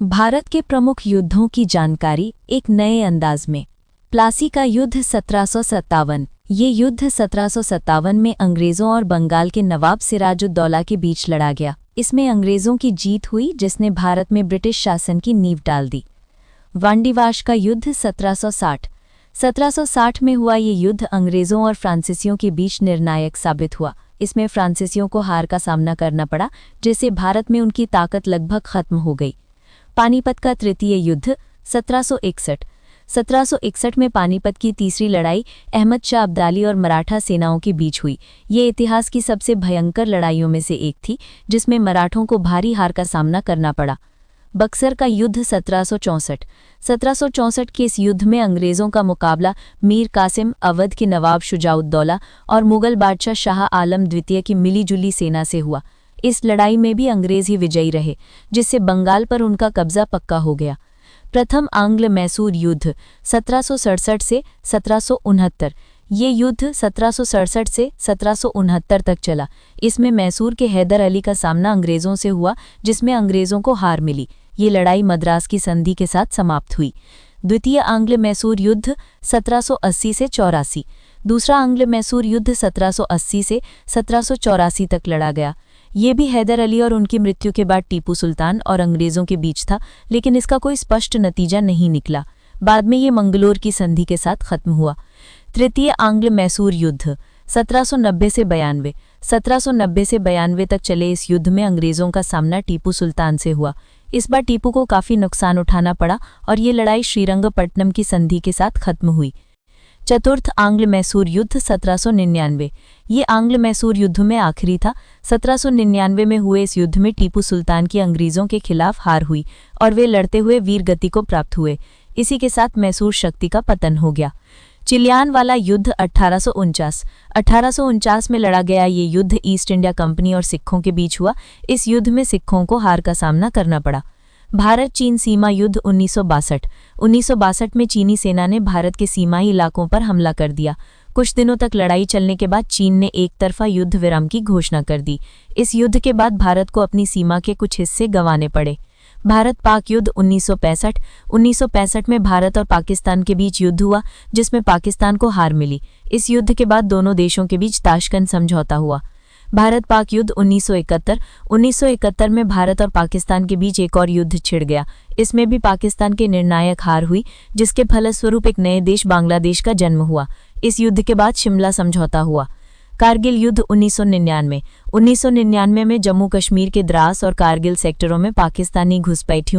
भारत के प्रमुख युद्धों की जानकारी एक नए अंदाज में। प्लासी का युद्ध 1757। ये युद्ध 1757 में अंग्रेज़ों और बंगाल के नवाब सिराजुद्दौला के बीच लड़ा गया। इसमें अंग्रेज़ों की जीत हुई, जिसने भारत में ब्रिटिश शासन की नींव डाल दी। वांडीवाश का युद्ध 1760 में हुआ। ये युद्ध अंग्रेज़ों और फ्रांसीसियों के बीच निर्णायक साबित हुआ। इसमें फ्रांसीसियों को हार का सामना करना पड़ा, जिससे भारत में उनकी ताकत लगभग खत्म हो गई। पानीपत का तृतीय युद्ध 1761 में पानीपत की तीसरी लड़ाई अहमद शाह अब्दाली और मराठा सेनाओं के बीच हुई। ये इतिहास की सबसे भयंकर लड़ाइयों में से एक थी, जिसमें मराठों को भारी हार का सामना करना पड़ा। बक्सर का युद्ध 1764 के इस युद्ध में अंग्रेज़ों का मुकाबला मीर कासिम, अवध के नवाब शुजाउद्दौला और मुगल बादशाह शाह आलम द्वितीय की मिलीजुली सेना से हुआ। इस लड़ाई में भी अंग्रेज़ ही विजयी रहे, जिससे बंगाल पर उनका कब्जा पक्का हो गया। प्रथम आंग्ल मैसूर युद्ध 1767 से 1769। ये युद्ध 1767 से 1769 तक चला। इसमें मैसूर के हैदर अली का सामना अंग्रेज़ों से हुआ, जिसमें अंग्रेज़ों को हार मिली। ये लड़ाई मद्रास की संधि के साथ समाप्त हुई। द्वितीय आंग्ल मैसूर युद्ध 1780 से 84। दूसरा आंग्ल मैसूर युद्ध 1780 से 1784 तक लड़ा गया। ये भी हैदर अली और उनकी मृत्यु के बाद टीपू सुल्तान और अंग्रेज़ों के बीच था, लेकिन इसका कोई स्पष्ट नतीजा नहीं निकला। बाद में ये मंगलोर की संधि के साथ खत्म हुआ। तृतीय आंग्ल मैसूर युद्ध 1790 से 92। 1790 से 92 तक चले इस युद्ध में अंग्रेज़ों का सामना टीपू सुल्तान से हुआ। इस बार टीपू को काफ़ी नुकसान उठाना पड़ा और ये लड़ाई श्रीरंगपट्टनम की संधि के साथ खत्म हुई। चतुर्थ आंग्ल मैसूर युद्ध 1799। ये आंग्ल मैसूर युद्ध में आखिरी था। 1799 में हुए इस युद्ध में टीपू सुल्तान की अंग्रेज़ों के खिलाफ हार हुई और वे लड़ते हुए वीर गति को प्राप्त हुए। इसी के साथ मैसूर शक्ति का पतन हो गया। चिलियानवाला युद्ध 1849 में लड़ा गया। ये युद्ध ईस्ट इंडिया कंपनी और सिखों के बीच हुआ। इस युद्ध में सिखों को हार का सामना करना पड़ा। भारत चीन सीमा युद्ध 1962 में चीनी सेना ने भारत के सीमाई इलाकों पर हमला कर दिया। कुछ दिनों तक लड़ाई चलने के बाद चीन ने एक तरफा युद्ध विराम की घोषणा कर दी। इस युद्ध के बाद भारत को अपनी सीमा के कुछ हिस्से गंवाने पड़े। भारत पाक युद्ध 1965 में भारत और पाकिस्तान के बीच युद्ध हुआ, जिसमें पाकिस्तान को हार मिली। इस युद्ध के बाद दोनों देशों के बीच ताशकंद समझौता हुआ। भारत पाक युद्ध 1971 में भारत और पाकिस्तान के बीच एक और युद्ध छिड़ गया। इसमें भी पाकिस्तान की निर्णायक हार हुई, जिसके फलस्वरूप एक नए देश बांग्लादेश का जन्म हुआ। इस युद्ध के बाद शिमला समझौता हुआ। कारगिल युद्ध 1999 में जम्मू कश्मीर के द्रास और कारगिल सेक्टरों में पाकिस्तानी घुसपैठियों